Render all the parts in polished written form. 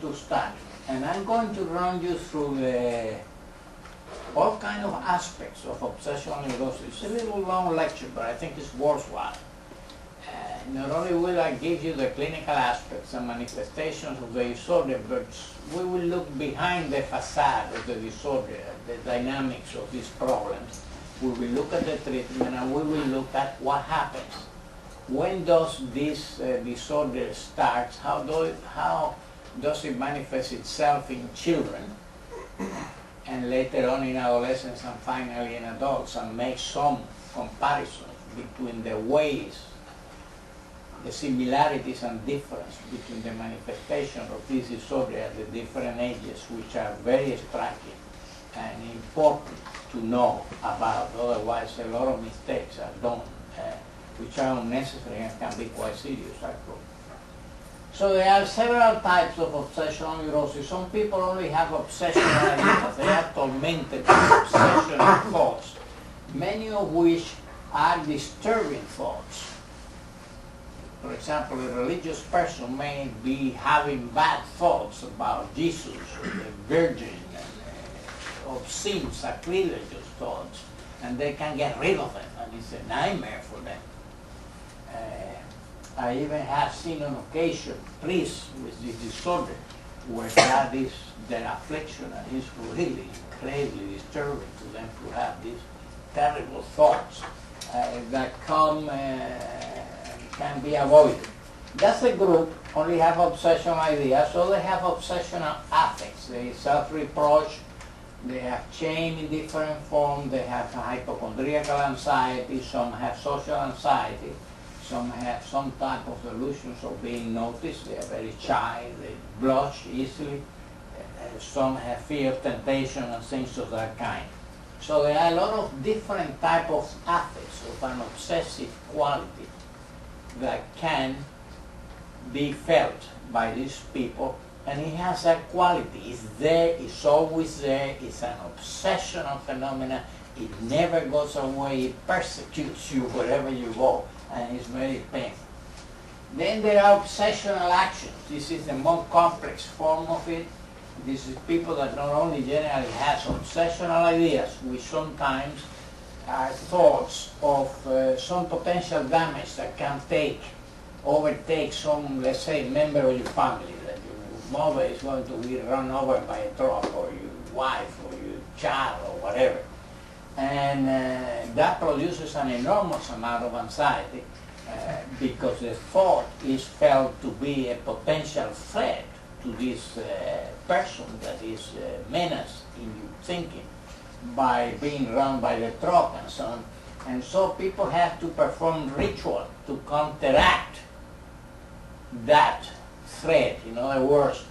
to start, and I'm going to run you through all kind of aspects of obsessional neurosis. It's a little long lecture, but I think it's worthwhile. Not only will I give you the clinical aspects and manifestations of the disorder, but we will look behind the facade of the disorder, the dynamics of these problems. We will look at the treatment, and we will look at what happens. When does this disorder start? How does it manifest itself in children, and later on in adolescence, and finally in adults, and make some comparisons between the ways, the similarities and difference between the manifestation of this disorder at the different ages, which are very striking and important to know about. Otherwise, a lot of mistakes are done, which are unnecessary and can be quite serious, actually. So there are several types of obsessional neurosis. Some people only have obsessional ideas. They are tormented with obsessional thoughts, many of which are disturbing thoughts. For example, a religious person may be having bad thoughts about Jesus or the Virgin, and obscene, sacrilegious thoughts, and they can get rid of them, and it's a nightmare for them. I even have seen on occasion priests with this disorder where that is their affliction, and it's really incredibly disturbing to them to have these terrible thoughts that come can be avoided. That's a group, only have obsessional ideas, so they have obsessional affects. They self-reproach, they have shame in different forms, they have hypochondriacal anxiety, some have social anxiety, some have some type of delusions of being noticed, they are very shy, they blush easily, some have fear of temptation and things of that kind. So there are a lot of different types of affects of an obsessive quality that can be felt by these people, and it has a quality. It's there, it's always there, it's an obsessional phenomenon, it never goes away, it persecutes you wherever you go, and it's very painful. Then there are obsessional actions. This is the more complex form of it. This is people that not only generally have obsessional ideas, which sometimes are thoughts of some potential damage that can overtake some, let's say, member of your family, that your mother is going to be run over by a truck, or your wife, or your child, or whatever. And that produces an enormous amount of anxiety because the thought is felt to be a potential threat to this person that is menaced in your thinking by being run by the truck and so on. And so people have to perform ritual to counteract that threat. In other words,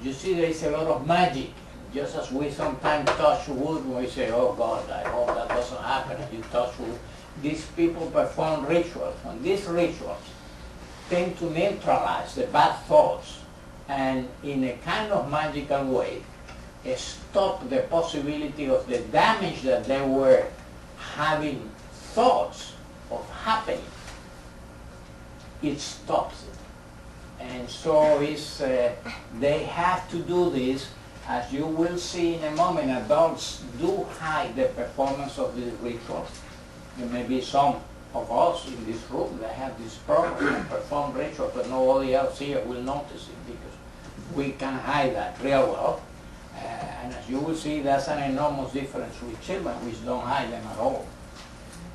you see there is a lot of magic. Just as we sometimes touch wood when we say, oh God, I hope that doesn't happen, and you touch wood. These people perform rituals, and these rituals tend to neutralize the bad thoughts and in a kind of magical way stop the possibility of the damage that they were having thoughts of happening. It stops it. And so it's, they have to do this. As you will see in a moment, adults do hide the performance of these rituals. There may be some of us in this room that have this problem and perform rituals, but nobody else here will notice it because we can hide that real well. And as you will see, that's an enormous difference with children, which don't hide them at all.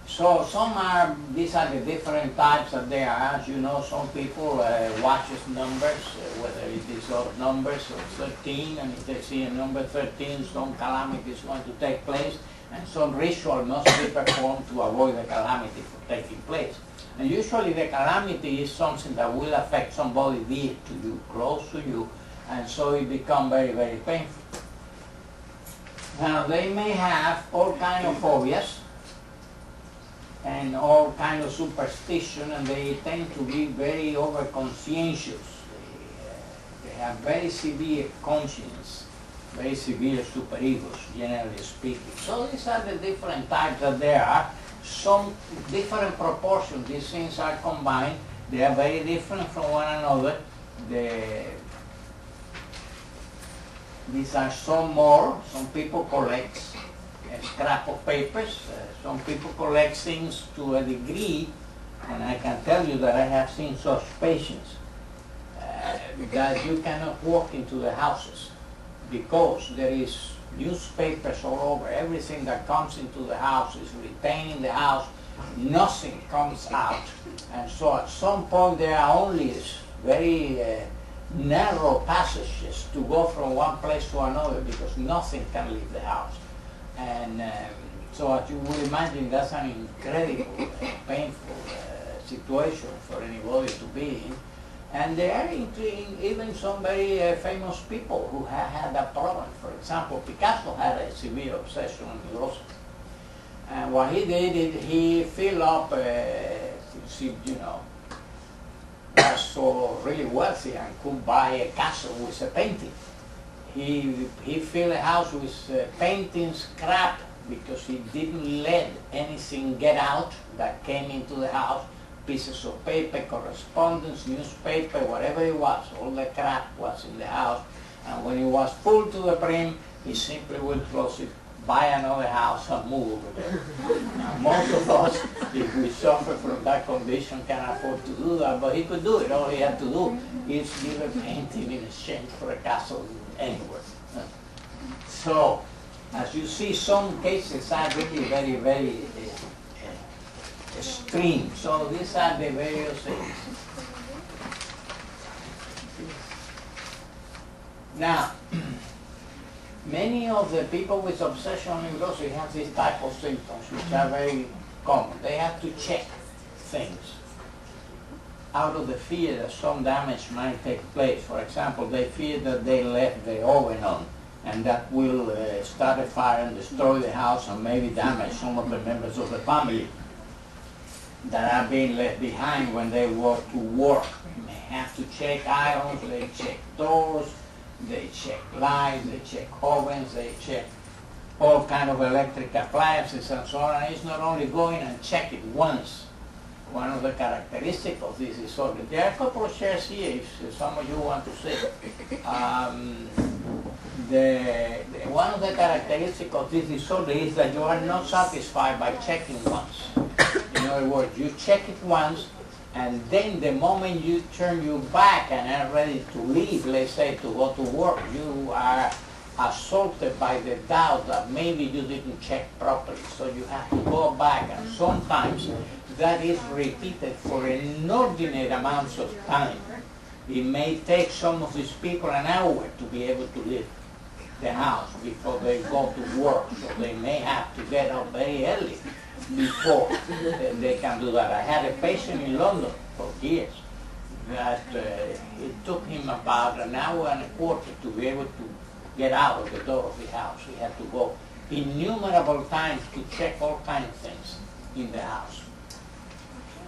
So these are the different types that there are. As you know, some people watches numbers, whether it is of numbers of 13, and if they see a number 13, some calamity is going to take place, and some ritual must be performed to avoid the calamity from taking place. And usually the calamity is something that will affect somebody dear to you, close to you, and so it becomes very, very painful. Now, they may have all kinds of phobias and all kinds of superstition, and they tend to be very over-conscientious. They have very severe conscience, very severe superegos, generally speaking. So these are the different types that there are. Some different proportions, these things are combined. They are very different from one another. These are some more. Some people collect a scrap of papers. Some people collect things to a degree, and I can tell you that I have seen such patients that you cannot walk into the houses because there is newspapers all over. Everything that comes into the house is retained in the house. Nothing comes out. And so at some point there are only very narrow passages to go from one place to another because nothing can leave the house. And so as you will imagine, that's an incredible, painful situation for anybody to be in. And there are even some very famous people who have had that problem. For example, Picasso had a severe obsessional neurosis. And what he did is he filled up, was so really wealthy and could buy a castle with a painting. He filled the house with painting scrap because he didn't let anything get out that came into the house. Pieces of paper, correspondence, newspaper, whatever it was, all the crap was in the house. And when it was full to the brim, he simply would close it, buy another house and move over there. Now, most of us, if we suffer from that condition, can afford to do that, but he could do it. All he had to do is give a painting in exchange for a castle anywhere. So, as you see, some cases are really very, very extreme. So these are the various things. Now, many of the people with obsessional neurosis have this type of symptoms, which are very common. They have to check things out of the fear that some damage might take place. For example, they fear that they left the oven on, and that will start a fire and destroy the house and maybe damage some of the members of the family that are being left behind when they go to work. They have to check irons, they check doors, they check lights, they check ovens, they check all kind of electric appliances and so on. And it's not only going and check it once. One of the characteristics of this disorder, there are a couple of shares here if some of you want to see. One of the characteristics of this disorder is that you are not satisfied by checking once. In other words, you check it once, and then the moment you turn your back and are ready to leave, let's say to go to work, you are assaulted by the doubt that maybe you didn't check properly. So you have to go back, and sometimes that is repeated for inordinate amounts of time. It may take some of these people an hour to be able to leave the house before they go to work, so they may have to get up very early before they can do that. I had a patient in London for years that it took him about an hour and a quarter to be able to get out of the door of the house. He had to go innumerable times to check all kinds of things in the house.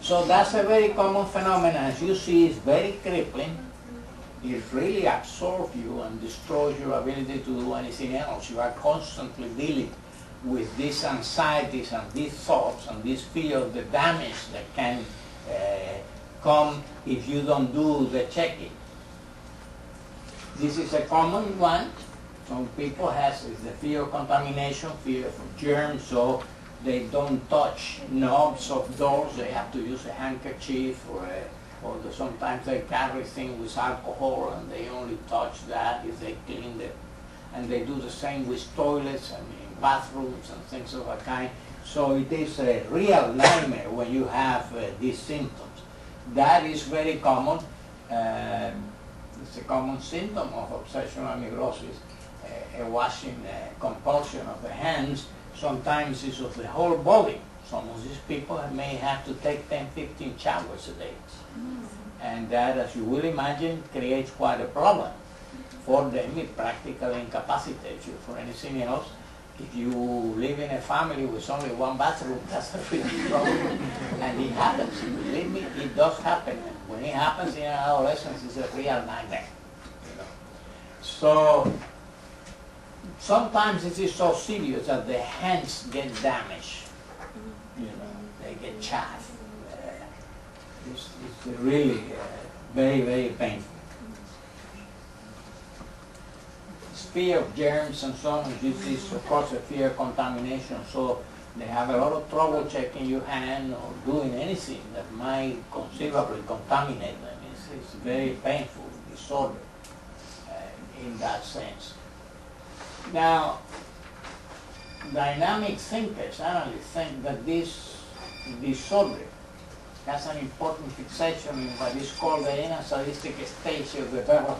So that's a very common phenomenon. As you see, it's very crippling. It really absorbs you and destroys your ability to do anything else. You are constantly dealing with these anxieties and these thoughts and this fear of the damage that can come if you don't do the checking. This is a common one. Some people have the fear of contamination, fear of germs, so they don't touch knobs of doors. They have to use a handkerchief or sometimes they carry things with alcohol and they only touch that if they clean it. And they do the same with toilets and in bathrooms and things of that kind. So it is a real nightmare when you have these symptoms. That is very common. It's a common symptom of obsessional neurosis. A washing compulsion of the hands. Sometimes it's of the whole body. Some of these people may have to take 10, 15 showers a day. And that, as you will imagine, creates quite a problem. For them, it practically incapacitates you for anything else. If you live in a family with only one bathroom, that's a real problem. And it happens. Believe me, it does happen. When it happens in adolescence, it's a real nightmare. So sometimes it is so serious that the hands get damaged. They get chaffed. It's really very, very painful. fear of germs and so on. This is, of course, a fear of contamination, so they have a lot of trouble checking your hand or doing anything that might conceivably contaminate them. It's very painful disorder in that sense. Now, dynamic thinkers, analysts, think that this disorder has an important fixation in what is called the anal sadistic stage of development,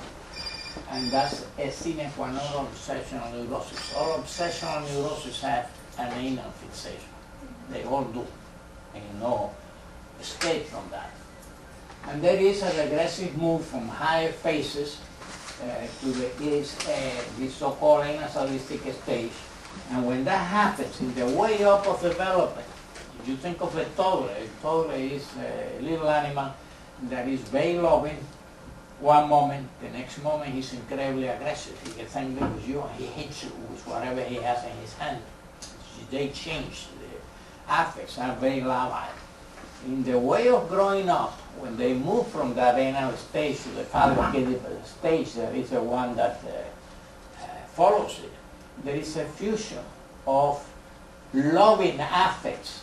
and that's a sine qua non of obsessional neurosis. All obsessional neuroses have an anal fixation. They all do, and no escape from that. And there is a regressive move from higher phases to this so-called anal sadistic stage. And when that happens, in the way up of development, if you think of a toddler is a little animal that is very loving one moment, the next moment he's incredibly aggressive. He gets angry with you and he hits you with whatever he has in his hand. They change. The affects are very labile. In the way of growing up, when they move from that anal stage to the fabricative stage, that is the one that follows it, there is a fusion of loving affects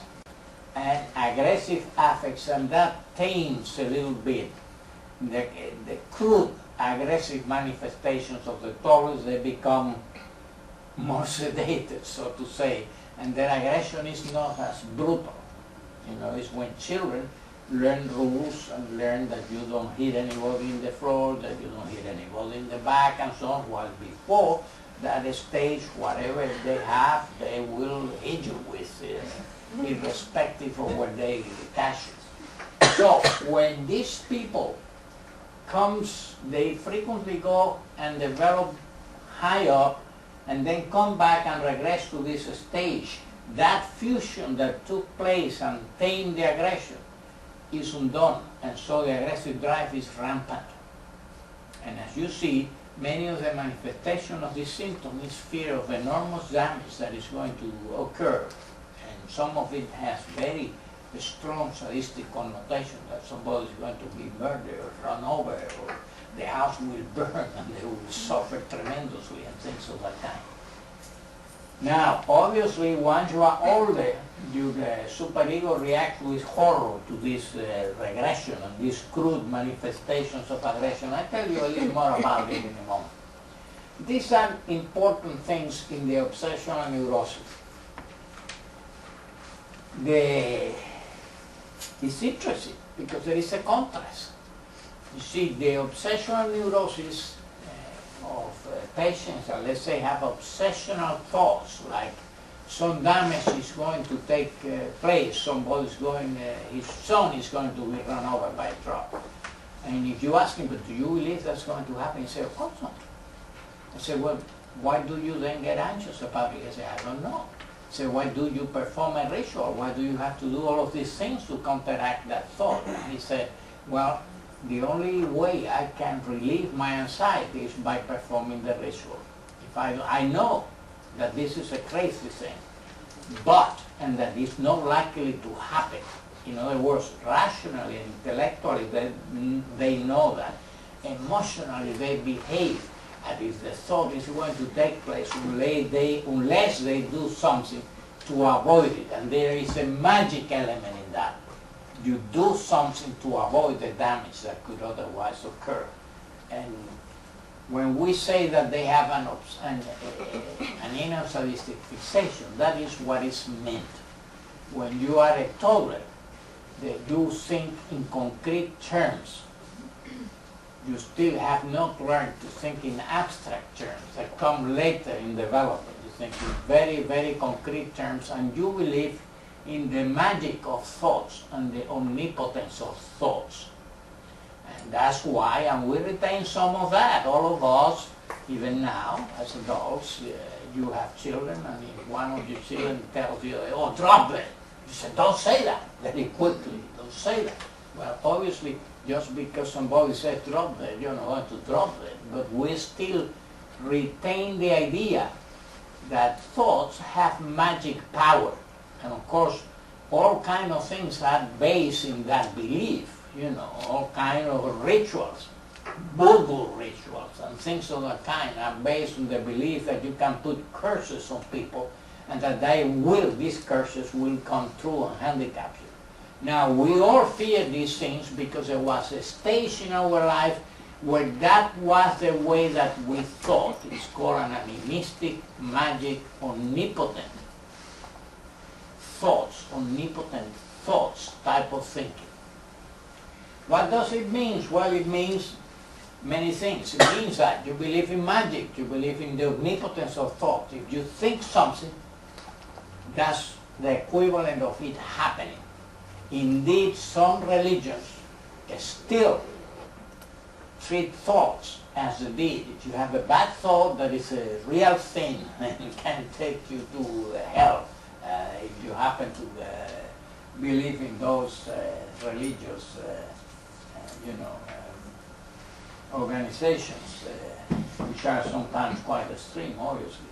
and aggressive affects, and that tames a little bit the crude aggressive manifestations of the toddlers. They become more sedated, so to say, and their aggression is not as brutal. You know, it's when children learn rules and learn that you don't hit anybody in the floor, that you don't hit anybody in the back, and so on, while before that stage, whatever they have, they will hit you with, irrespective of where they catch it. So when these people they frequently go and develop high up and then come back and regress to this stage. That fusion that took place and tamed the aggression is undone, and so the aggressive drive is rampant. And as you see, many of the manifestations of this symptom is fear of enormous damage that is going to occur, and some of it has very strong sadistic connotation, that somebody is going to be murdered or run over, or the house will burn and they will suffer tremendously, and things of that kind. Now, obviously, once you are older, your superego reacts with horror to this regression and these crude manifestations of aggression. I'll tell you a little more about it in a moment. These are important things in the obsessional neurosis. It's interesting because there is a contrast. You see, the obsessional neurosis of patients, let's say, have obsessional thoughts, like some damage is going to take place, somebody's going, his son is going to be run over by a truck. And if you ask him, but do you believe that's going to happen? He says, of course not. I say, well, why do you then get anxious about it? He says, I don't know. I say, why do you perform a ritual? Why do you have to do all of these things to counteract that thought? And he said, well, the only way I can relieve my anxiety is by performing the ritual. If I know that this is a crazy thing, and that it's not likely to happen. In other words, rationally and intellectually they know that. Emotionally they behave as if the thought is going to take place unless they do something to avoid it. And there is a magic element in that. You do something to avoid the damage that could otherwise occur. And when we say that they have an anal sadistic fixation, that is what is meant. When you are a toddler, you think in concrete terms. You still have not learned to think in abstract terms that come later in development. You think in very, very concrete terms, and you believe in the magic of thoughts and the omnipotence of thoughts. And that's why, and we retain some of that, all of us, even now, as adults, you have children, and if one of your children tells you, oh, drop it, you say, don't say that, very quickly, don't say that. Well, obviously, just because somebody says drop it, you're not going to drop it, but we still retain the idea that thoughts have magic power. And of course, all kind of things are based in that belief, you know, all kind of rituals voodoo rituals and things of that kind are based on the belief that you can put curses on people and that these curses will come true and handicap you. Now, we all fear these things because there was a stage in our life where that was the way that we thought. It's called an animistic, magic, omnipotent thoughts type of thinking. What does it mean? Well, it means many things. It means that you believe in magic, you believe in the omnipotence of thought. If you think something, that's the equivalent of it happening. Indeed, some religions still treat thoughts as a deed. If you have a bad thought, that is a real thing and can take you to hell. If you happen to believe in those religious, organizations, which are sometimes quite extreme, obviously.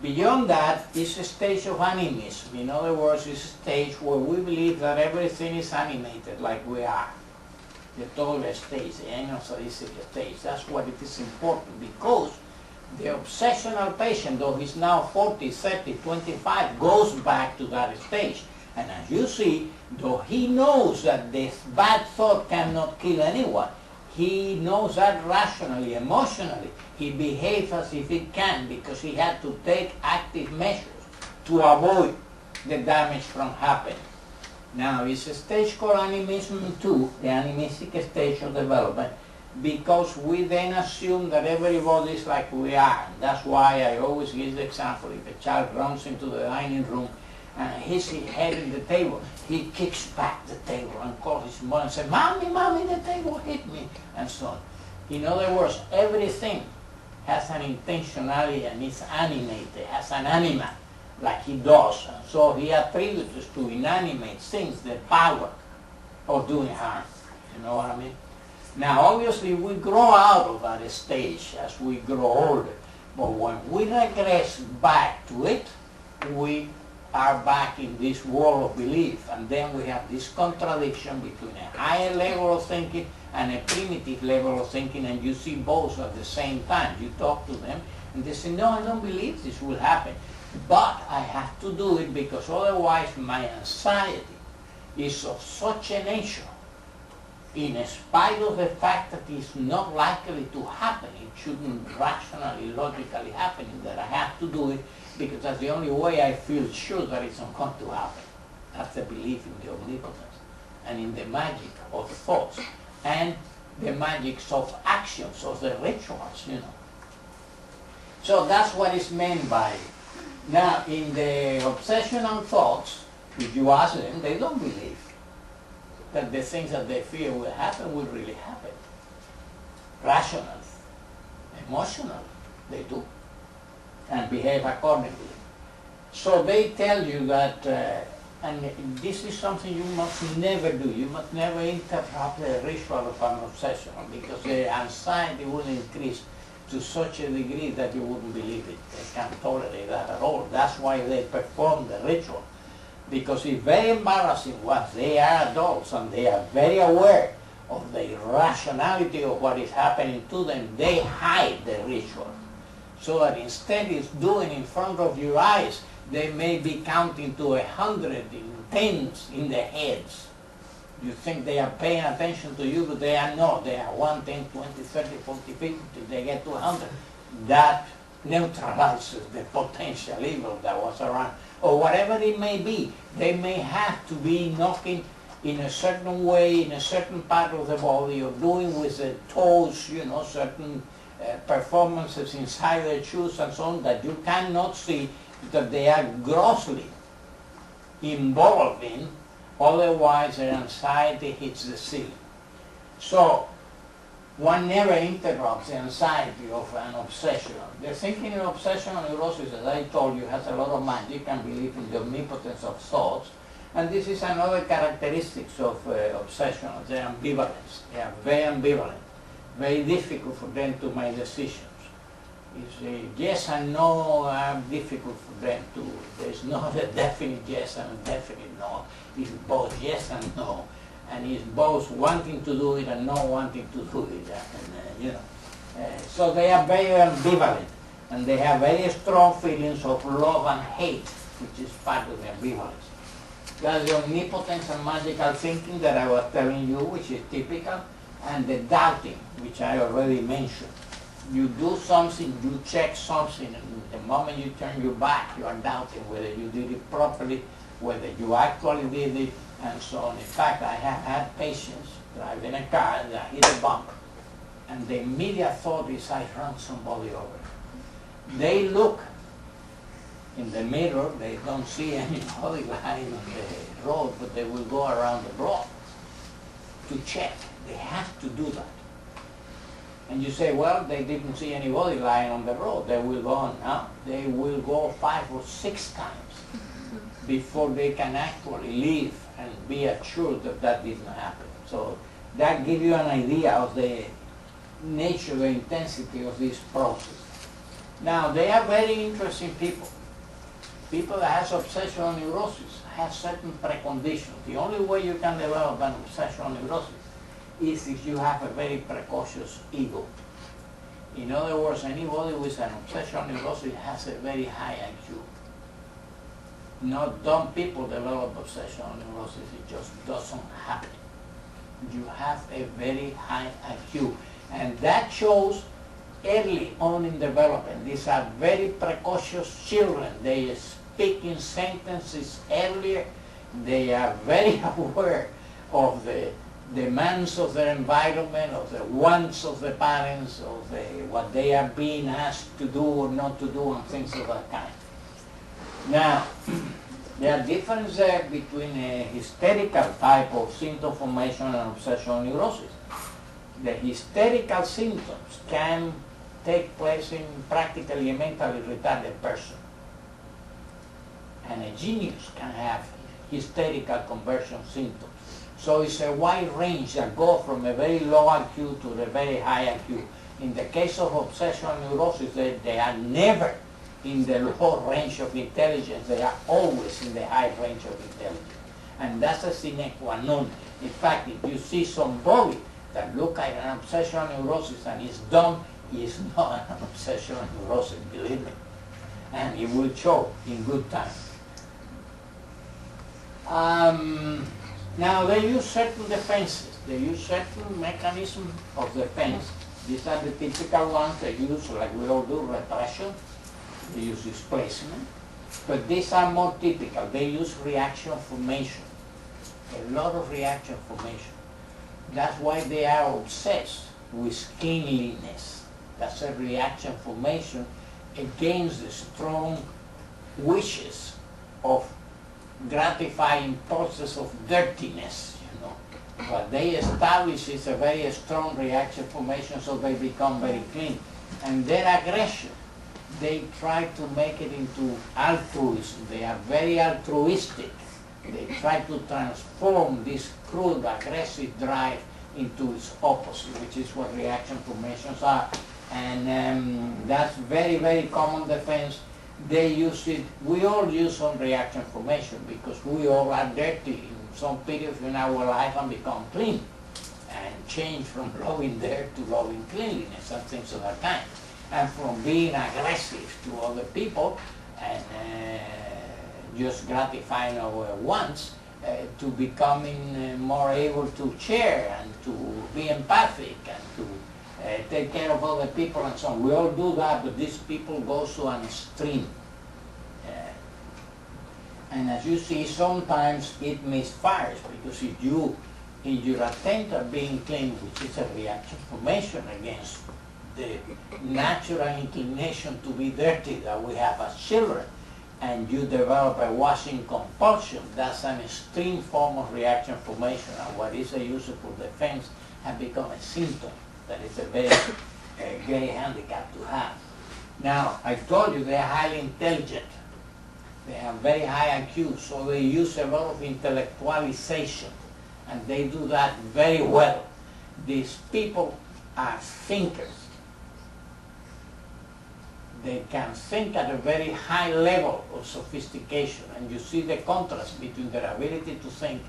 Beyond that is a stage of animism. In other words, it's a stage where we believe that everything is animated like we are. The total stage, the animistic stage. That's what it is important, because the obsessional patient, though he's now 40, 30, 25, goes back to that stage. And as you see, though he knows that this bad thought cannot kill anyone, he knows that rationally, emotionally. He behaves as if it can, because he had to take active measures to avoid the damage from happening. Now, it's a stage called animism too, the animistic stage of development, because we then assume that everybody is like we are. And that's why I always give the example: if a child runs into the dining room and hits his head in the table, he kicks back the table and calls his mother and says, "Mommy, Mommy, the table hit me," and so on. In other words, everything has an intentionality and is animated, has an anima, like he does. And so he attributes to inanimate things the power of doing harm. You know what I mean? Now, obviously, we grow out of that stage as we grow older. But when we regress back to it, we are back in this world of belief. And then we have this contradiction between a higher level of thinking and a primitive level of thinking, and you see both at the same time. You talk to them, and they say, "No, I don't believe this will happen. But I have to do it because otherwise my anxiety is of such a nature, in spite of the fact that it's not likely to happen, it shouldn't rationally, logically happen, that I have to do it because that's the only way I feel sure that it's not going to happen." That's the belief in the omnipotence and in the magic of thoughts and the magics of actions, of the rituals, So that's what is meant by it. Now, in the obsessional thoughts, if you ask them, they don't believe that the things that they fear will happen will really happen. Rational, emotional, they do, and behave accordingly. So they tell you that, and this is something you must never do. You must never interrupt the ritual of an obsessional, because the anxiety will increase to such a degree that you wouldn't believe it. They can't tolerate that at all. That's why they perform the ritual. Because it's very embarrassing once they are adults and they are very aware of the irrationality of what is happening to them. They hide the ritual. So that instead it's doing in front of your eyes, they may be counting to 100 in tens in their heads. You think they are paying attention to you, but they are not. They are 1, 10, 20, 30, 40, 50, till they get to 100. That neutralizes the potential evil that was around. Or whatever it may be, they may have to be knocking in a certain way, in a certain part of the body, or doing with the toes, certain performances inside their shoes and so on, that you cannot see, that they are grossly involved in. Otherwise, their anxiety hits the ceiling. So, one never interrupts the anxiety of an obsessional. The thinking in obsessional neurosis, as I told you, has a lot of magic and belief in the omnipotence of thoughts. And this is another characteristic of obsessional, their ambivalence. They are very ambivalent, very difficult for them to make decisions. It's yes and no are difficult for them to. There's not a definite yes and a definite no. It's both yes and no. and it's both wanting to do it and not wanting to do it. So they are very ambivalent, and they have very strong feelings of love and hate, which is part of the ambivalence. That's the omnipotence and magical thinking that I was telling you, which is typical, and the doubting, which I already mentioned. You do something, you check something, and the moment you turn your back, you are doubting whether you did it properly, whether you actually did it, and so on. In fact, I have had patients driving a car that hit a bump, and the immediate thought is, I run somebody over. They look in the mirror, they don't see any body line on the road, but they will go around the block to check. They have to do that. And you say, well, they didn't see any body line on the road. They will go on. No, they will go 5 or 6 times before they can actually leave and be assured that that didn't happen. So that gives you an idea of the nature, the intensity of this process. Now, they are very interesting people. People that have obsessional neurosis have certain preconditions. The only way you can develop an obsessional neurosis is if you have a very precocious ego. In other words, anybody with an obsessional neurosis has a very high IQ. Not dumb people develop obsessional neurosis, it just doesn't happen. You have a very high IQ, and that shows early on in development. These are very precocious children. They speak in sentences earlier. They are very aware of the demands of their environment, of the wants of the parents, of what they are being asked to do or not to do, and things of that kind. Now, there are differences between a hysterical type of symptom formation and obsessional neurosis. The hysterical symptoms can take place in practically a mentally retarded person. And a genius can have hysterical conversion symptoms. So it's a wide range that go from a very low IQ to the very high IQ. In the case of obsessional neurosis, they are never in the low range of intelligence. They are always in the high range of intelligence. And that's a sine qua non. In fact, if you see somebody that looks like an obsessional neurosis and is dumb, he is not an obsessional neurosis, believe me. And it will show in good time. Now, they use certain defenses. They use certain mechanisms of defense. These are the typical ones they use, like we all do, repression. They use displacement. But these are more typical. They use reaction formation. A lot of reaction formation. That's why they are obsessed with cleanliness. That's a reaction formation against the strong wishes of gratifying process of dirtiness, you know. What they establish is a very strong reaction formation, so they become very clean. And their aggression, they try to make it into altruism. They are very altruistic. They try to transform this crude, aggressive drive into its opposite, which is what reaction formations are. And that's very, very common defense. They use it, we all use some reaction formation because we all are dirty in some periods in our life and become clean and change from loving dirt to loving cleanliness and things of that kind. And from being aggressive to other people and just gratifying our wants to becoming more able to share and to be empathic and to take care of other people and so on. We all do that, but these people go to an extreme. And as you see, sometimes it misfires, because if you, in your attempt at being clean, which is a reaction formation against the natural inclination to be dirty that we have as children, and you develop a washing compulsion, that's an extreme form of reaction formation, and what is a useful defense has become a symptom. That is a very great handicap to have. Now, I told you they are highly intelligent. They have very high IQ, so they use a lot of intellectualization, and they do that very well. These people are thinkers. They can think at a very high level of sophistication, and you see the contrast between their ability to think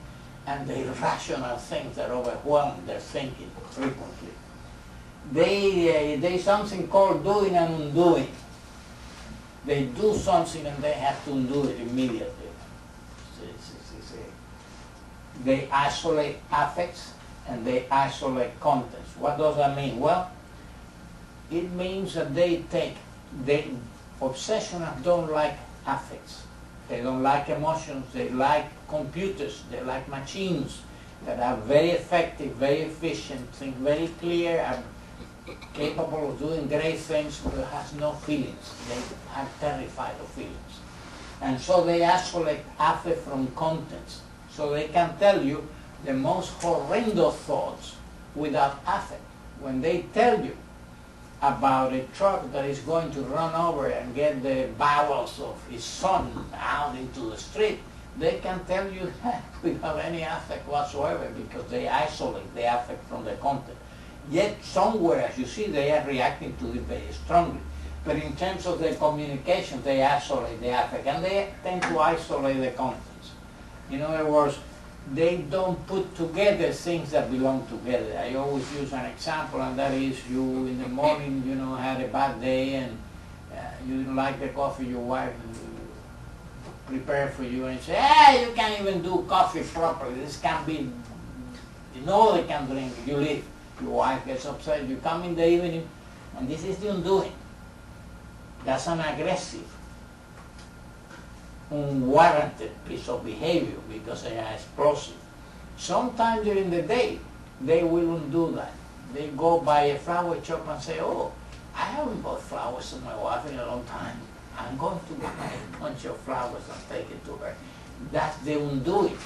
and the irrational things that overwhelm their thinking frequently. There's something called doing and undoing. They do something and they have to undo it immediately. They isolate affects and they isolate contents. What does that mean? Well, it means that they obsessionals don't like affects. They don't like emotions. They like computers. They like machines that are very effective, very efficient, think very clear, are capable of doing great things, but has no feelings. They are terrified of feelings. And so they isolate affect from contents. So they can tell you the most horrendous thoughts without affect. When they tell you about a truck that is going to run over and get the bowels of his son out into the street, they can tell you that without any affect whatsoever, because they isolate the affect from the content. Yet somewhere, as you see, they are reacting to it very strongly. But in terms of their communication, they isolate the affect, and they tend to isolate the contents. In other words, they don't put together things that belong together. I always use an example, and that is you in the morning, had a bad day, and you didn't like the coffee your wife prepared for you, and you say, hey, you can't even do coffee properly. This can't be, nobody can drink it. You leave. Your wife gets upset. You come in the evening, and this is the undoing. That's an aggressive, unwarranted piece of behavior because they are explosive. Sometime during the day, they will undo that. They go by a flower shop and say, oh, I haven't bought flowers to my wife in a long time. I'm going to buy a bunch of flowers and take it to her. That's the undoing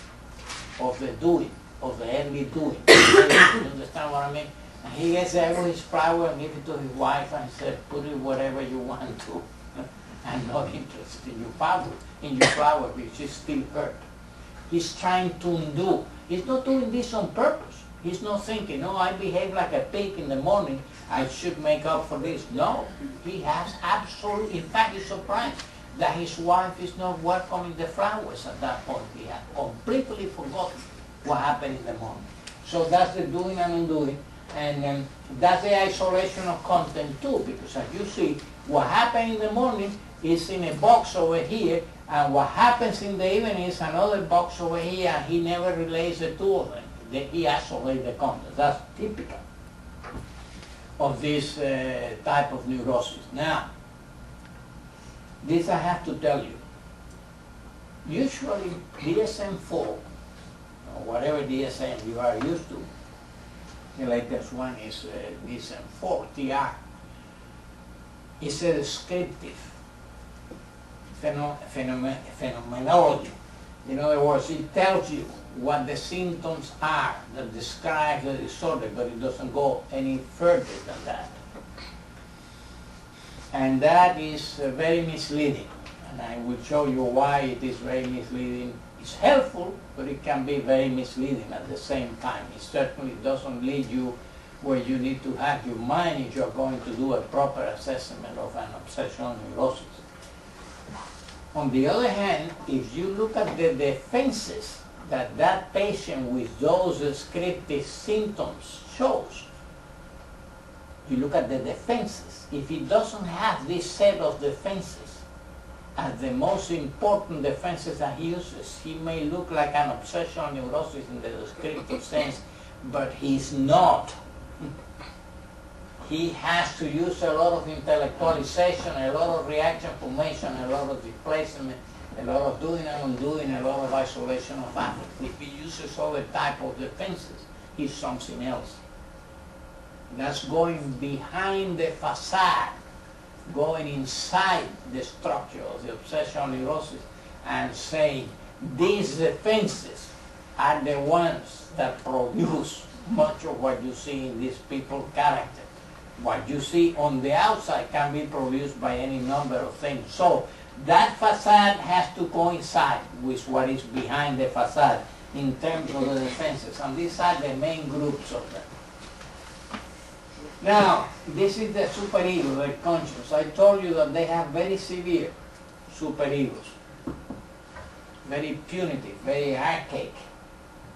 of the doing, of the early doing. You understand what I mean? And he gets his flower and gives it to his wife and says, put it wherever you want to. I'm not interested in your flower, which is still hurt. He's trying to undo. He's not doing this on purpose. He's not thinking, no, I behave like a pig in the morning, I should make up for this. No, he has absolutely, in fact, he's surprised that his wife is not welcoming the flowers at that point. He had completely forgotten what happened in the morning. So that's the doing and undoing. And that's the isolation of content too, because as you see, what happened in the morning is in a box over here, and what happens in the evening is another box over here, and he never relates the two of them. He isolates the content. That's typical of this type of neurosis. Now, this I have to tell you. Usually DSM-4, or whatever DSM you are used to, the latest one is DSM-4, TR. It's a descriptive phenomenology. In other words, it tells you what the symptoms are that describe the disorder, but it doesn't go any further than that. And that is very misleading, and I will show you why it is very misleading. It's helpful, but it can be very misleading at the same time. It certainly doesn't lead you where you need to have your mind if you're going to do a proper assessment of an obsessional neurosis. On the other hand, if you look at the defenses that patient with those descriptive symptoms shows, you look at the defenses. If he doesn't have this set of defenses as the most important defenses that he uses, he may look like an obsessional neurosis in the descriptive sense, but he's not. He has to use a lot of intellectualization, a lot of reaction formation, a lot of displacement, a lot of doing and undoing, a lot of isolation of affect. If he uses other type of defenses, he's something else. That's going behind the facade, going inside the structure of the obsessional neurosis and saying these defenses are the ones that produce much of what you see in these people's character. What you see on the outside can be produced by any number of things. So that facade has to coincide with what is behind the facade in terms of the defenses. And these are the main groups of them. Now, this is the superego, the conscious. I told you that they have very severe superegos, very punitive, very archaic,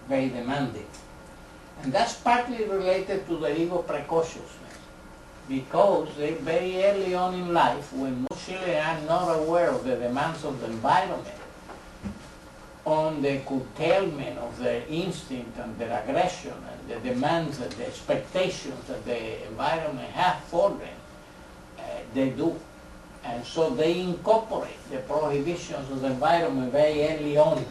very demanding. And that's partly related to the ego precociousness, because they very early on in life, when most children are not aware of the demands of the environment, on the curtailment of their instinct and their aggression and the demands and the expectations that the environment has for them, they do. And so they incorporate the prohibitions of the environment very early on.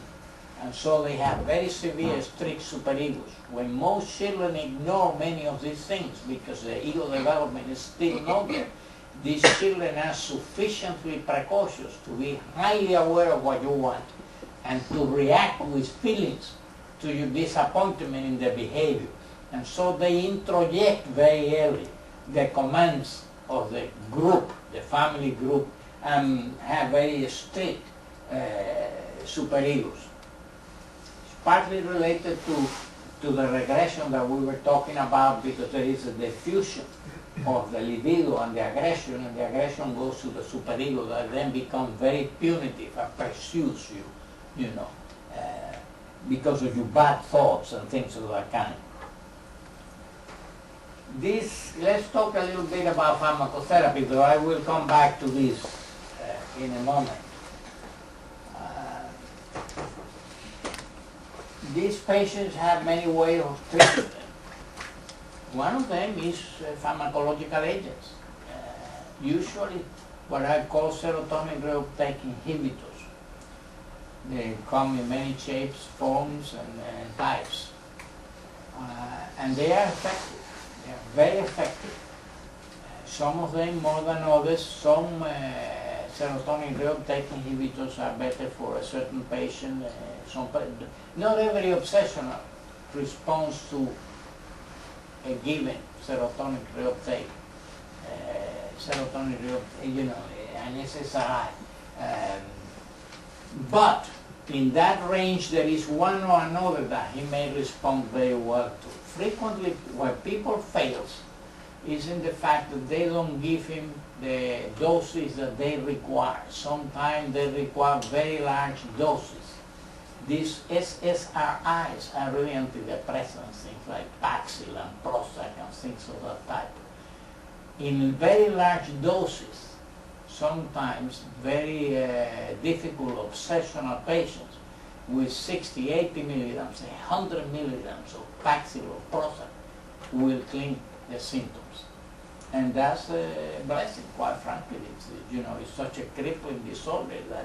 And so they have very severe, strict superegos. When most children ignore many of these things because the ego development is still not there, these children are sufficiently precautious to be highly aware of what you want and to react with feelings to your disappointment in their behavior. And so they introject very early the commands of the group, the family group, and have very strict superegos. Partly related to the regression that we were talking about, because there is a diffusion of the libido and the aggression goes to the superego that then becomes very punitive and pursues you, because of your bad thoughts and things of that kind. Let's talk a little bit about pharmacotherapy, though I will come back to this in a moment. These patients have many ways of treating them. One of them is pharmacological agents, usually what I call serotonin reuptake inhibitors. They come in many shapes, forms, and types. And they are effective. They are very effective. Some of them more than others. Some serotonin reuptake inhibitors are better for a certain patient. Not every obsessional responds to a given serotonin reuptake, an SSRI. But in that range, there is one or another that he may respond very well to. Frequently, where people fails is in the fact that they don't give him the doses that they require. Sometimes they require very large doses. These SSRIs are really antidepressants, things like Paxil and Prozac and things of that type. In very large doses, sometimes very difficult obsessional patients with 60, 80 milligrams, 100 milligrams of Paxil or Prozac will clean the symptoms. And that's a blessing, quite frankly. It's such a crippling disorder that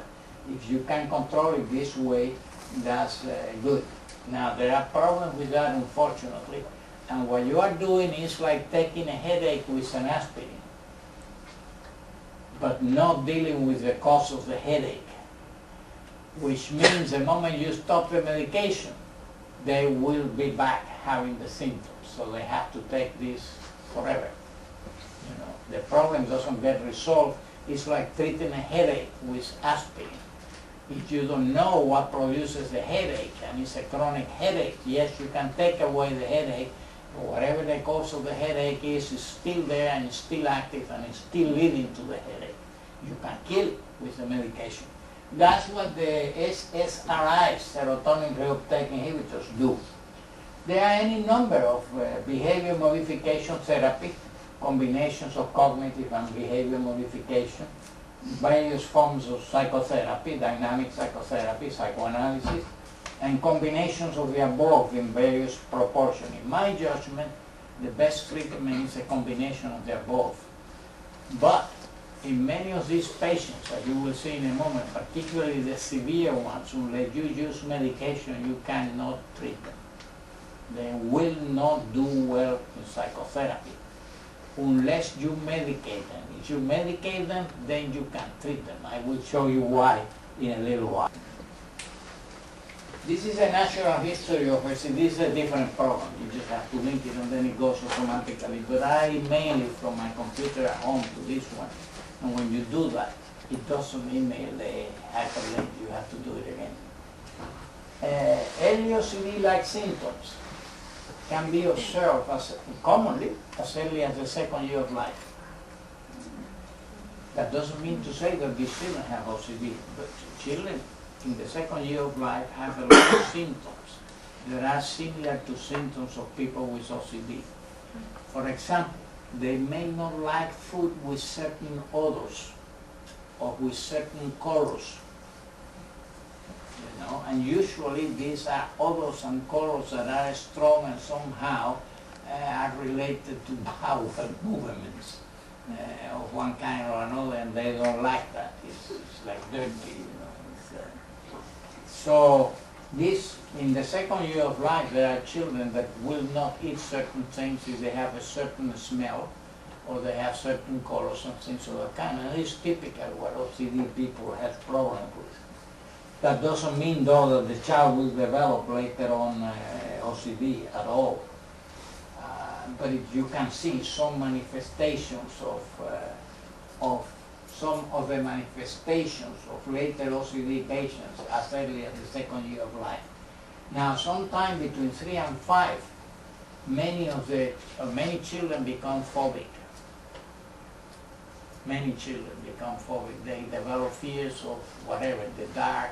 if you can control it this way, that's good. Now, there are problems with that, unfortunately, and what you are doing is like taking a headache with an aspirin, but not dealing with the cause of the headache, which means the moment you stop the medication, they will be back having the symptoms, so they have to take this forever. The problem doesn't get resolved. It's like treating a headache with aspirin. If you don't know what produces the headache, and it's a chronic headache, yes, you can take away the headache, but whatever the cause of the headache is still there and it's still active and it's still leading to the headache. You can kill it with the medication. That's what the SSRIs, serotonin reuptake inhibitors, do. There are any number of behavior modification therapy, combinations of cognitive and behavior modification, various forms of psychotherapy, dynamic psychotherapy, psychoanalysis, and combinations of the above in various proportions. In my judgment, the best treatment is a combination of the above. But in many of these patients, as you will see in a moment, particularly the severe ones, unless you use medication, you cannot treat them. They will not do well in psychotherapy unless you medicate them. If you medicate them, then you can treat them. I will show you why in a little while. This is a natural history of it. This is a different program. You just have to link it and then it goes automatically. But I mainly from my computer at home to this one. And when you do that, it doesn't email the hyperlink. You have to do it again. LOCD-like symptoms can be observed commonly as early as the second year of life. That doesn't mean to say that these children have OCD, but children in the second year of life have a lot of symptoms. that are similar to symptoms of people with OCD. For example, they may not like food with certain odors or with certain colors. And usually these are odors and colors that are strong and somehow are related to bowel movements of one kind or another, and they don't like that. It's like dirty, So this, in the second year of life, there are children that will not eat certain things if they have a certain smell or they have certain colors and things of that kind. And it's typical what OCD people have problems with. That doesn't mean, though, that the child will develop later on OCD at all. But you can see some manifestations of some of the manifestations of later OCD patients as early as the second year of life. Now, sometime between 3 and 5, many children become phobic. Many children become phobic. They develop fears of whatever, the dark,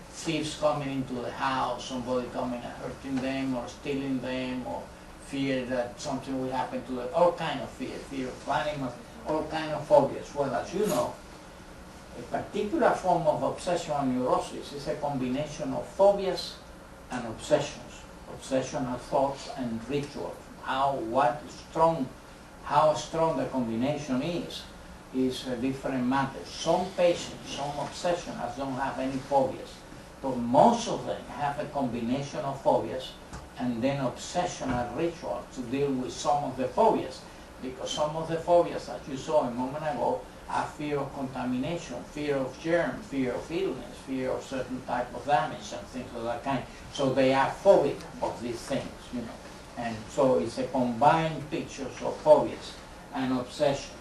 thieves coming into the house, somebody coming and hurting them or stealing them, or fear that something will happen to them, all kind of fear of animals, all kind of phobias. Well, as you know, a particular form of obsessional neurosis is a combination of phobias and obsessions, obsessional thoughts and rituals. How strong the combination is a different matter. Some patients, some obsessionals don't have any phobias, but most of them have a combination of phobias and then obsessional rituals to deal with some of the phobias, because some of the phobias, as you saw a moment ago, are fear of contamination, fear of germ, fear of illness, fear of certain type of damage and things of that kind. So they are phobic of these things, And so it's a combined picture of phobias and obsessions.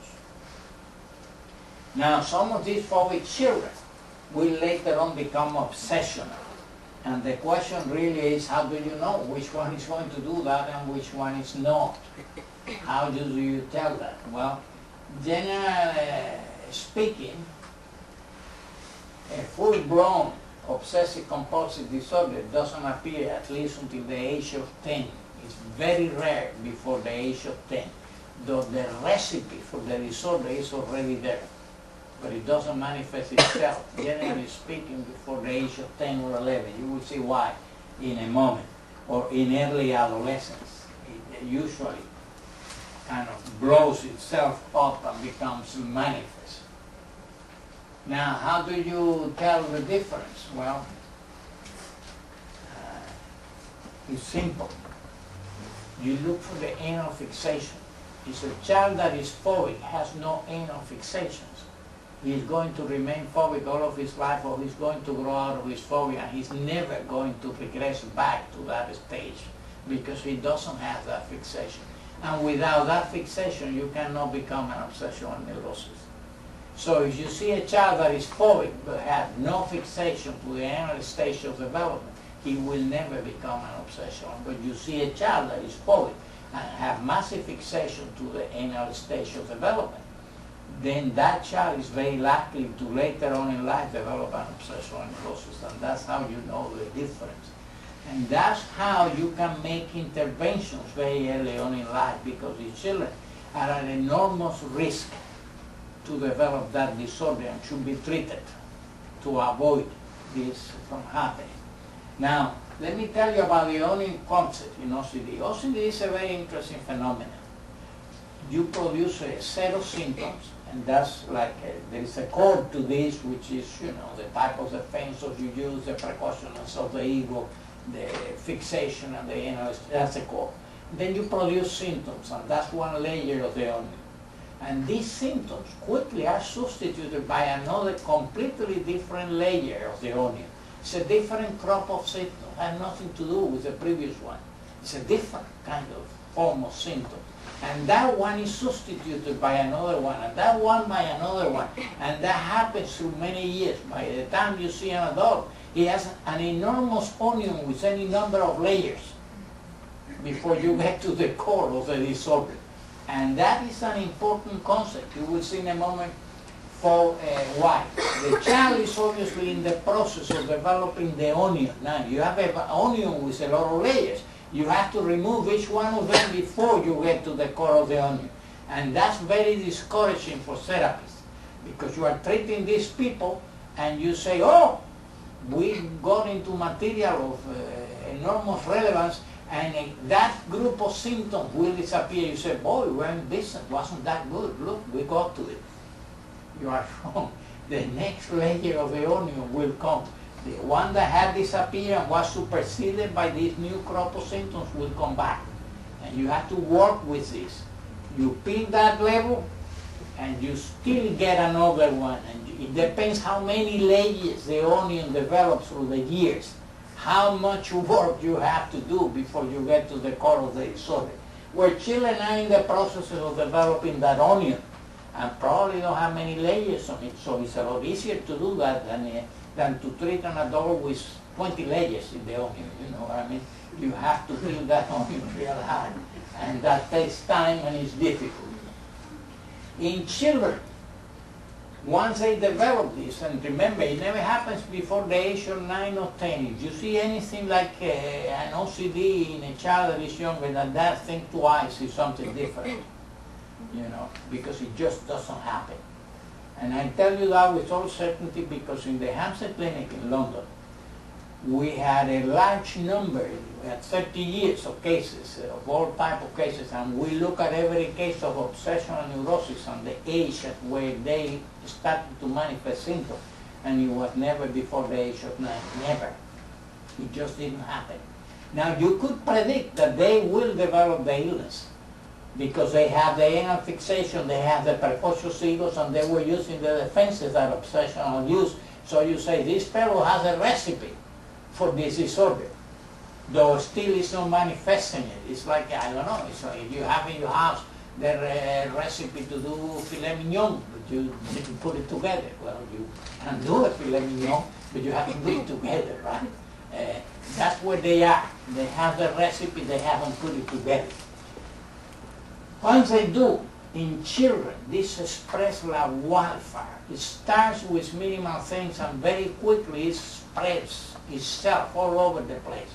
Now, some of these phobic children will later on become obsessional. And the question really is, how do you know which one is going to do that and which one is not? How do you tell that? Well, generally speaking, a full-blown obsessive-compulsive disorder doesn't appear at least until the age of 10. It's very rare before the age of 10, though the recipe for the disorder is already there. But it doesn't manifest itself, generally speaking, before the age of 10 or 11. You will see why in a moment. Or in early adolescence. It usually kind of blows itself up and becomes manifest. Now, how do you tell the difference? Well, it's simple. You look for the anal fixation. If a child that is phobic has no anal fixations, he's going to remain phobic all of his life, or he's going to grow out of his phobia, and he's never going to regress back to that stage because he doesn't have that fixation. And without that fixation, you cannot become an obsessional neurosis. So if you see a child that is phobic but has no fixation to the anal stage of development, he will never become an obsessional. But you see a child that is phobic and have massive fixation to the anal stage of development, then that child is very likely to later on in life develop an obsessional neurosis, and that's how you know the difference. And that's how you can make interventions very early on in life, because the children are at enormous risk to develop that disorder and should be treated to avoid this from happening. Now, let me tell you about the owning concept in OCD. OCD is a very interesting phenomenon. You produce a set of symptoms, and that's like, there is a core to this, which is, the type of defenses you use, the precautions of the ego, the fixation and the analysis, that's a core. Then you produce symptoms, and that's one layer of the onion. And these symptoms quickly are substituted by another completely different layer of the onion. It's a different crop of symptoms, it has nothing to do with the previous one. It's a different kind of form of symptom. And that one is substituted by another one, and that one by another one. And that happens through many years. By the time you see an adult, he has an enormous onion with any number of layers before you get to the core of the disorder. And that is an important concept. You will see in a moment For why? The child is obviously in the process of developing the onion. Now, you have an onion with a lot of layers. You have to remove each one of them before you get to the core of the onion. And that's very discouraging for therapists, because you are treating these people and you say, oh, we got into material of enormous relevance, and that group of symptoms will disappear. You say, boy, we're in business, wasn't that good? Look, we got to it. You are wrong. The next layer of the onion will come. The one that had disappeared and was superseded by this new crop of symptoms will come back. And you have to work with this. You peel that level, and you still get another one. And it depends how many layers the onion develops through the years, how much work you have to do before you get to the core of the disorder. Where children are in the process of developing that onion, and probably don't have many layers on it, so it's a lot easier to do that than to treat an adult with 20 layers in the onion, you know what I mean? You have to peel that onion real hard, and that takes time and is difficult. In children, once they develop this, and remember, it never happens before the age of 9 or 10. If you see anything like an OCD in a child that is younger than that, think twice is something different, you know, because it just doesn't happen. And I tell you that with all certainty because in the Hampstead Clinic in London, we had a large number, we had 30 years of cases, of all type of cases, and we look at every case of obsessional neurosis and the age at where they started to manifest symptoms, and it was never before the age of 9, never. It just didn't happen. Now you could predict that they will develop the illness, because they have the anal fixation, they have the precocious egos, and they were using the defenses that obsessional use. So you say, this fellow has a recipe for this disorder, though still is not manifesting it. It's like, I don't know, it's like if you have in your house the recipe to do filet mignon, but you need to put it together. Well, you can do a filet mignon, but you have to put it together, right? That's where they are. They have the recipe, they haven't put it together. Once they do, in children, this spreads like wildfire. It starts with minimal things and very quickly it spreads itself all over the place.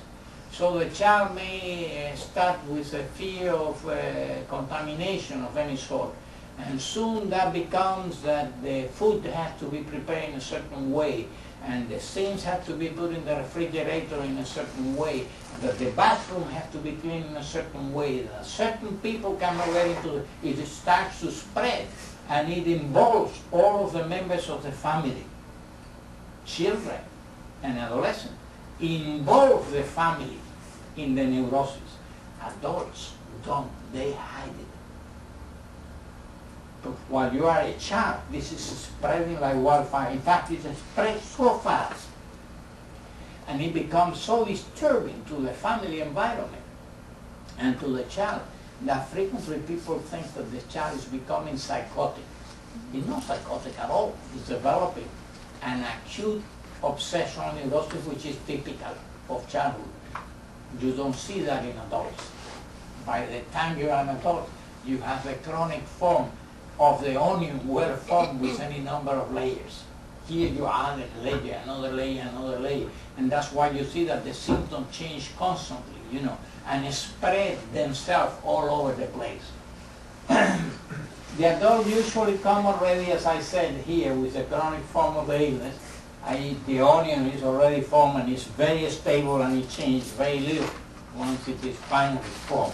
So the child may start with a fear of contamination of any sort. And soon that becomes that the food has to be prepared in a certain way, and the things have to be put in the refrigerator in a certain way, that the bathroom has to be cleaned in a certain way, that certain people cannot get into it. It starts to spread, and it involves all of the members of the family. Children and adolescents involve the family in the neurosis. Adults don't, they hide it. But while you are a child, this is spreading like wildfire. In fact, it spreads so fast, and it becomes so disturbing to the family environment and to the child that frequently people think that the child is becoming psychotic. It's not psychotic at all. It's developing an acute obsessional neurosis, which is typical of childhood. You don't see that in adults. By the time you're an adult, you have a chronic form of the onion well formed with any number of layers. Here you add a layer, another layer, another layer. And that's why you see that the symptoms change constantly, you know, and spread themselves all over the place. The adult usually come already, as I said here, with a chronic form of the illness. The onion is already formed and it's very stable, and it changes very little once it is finally formed.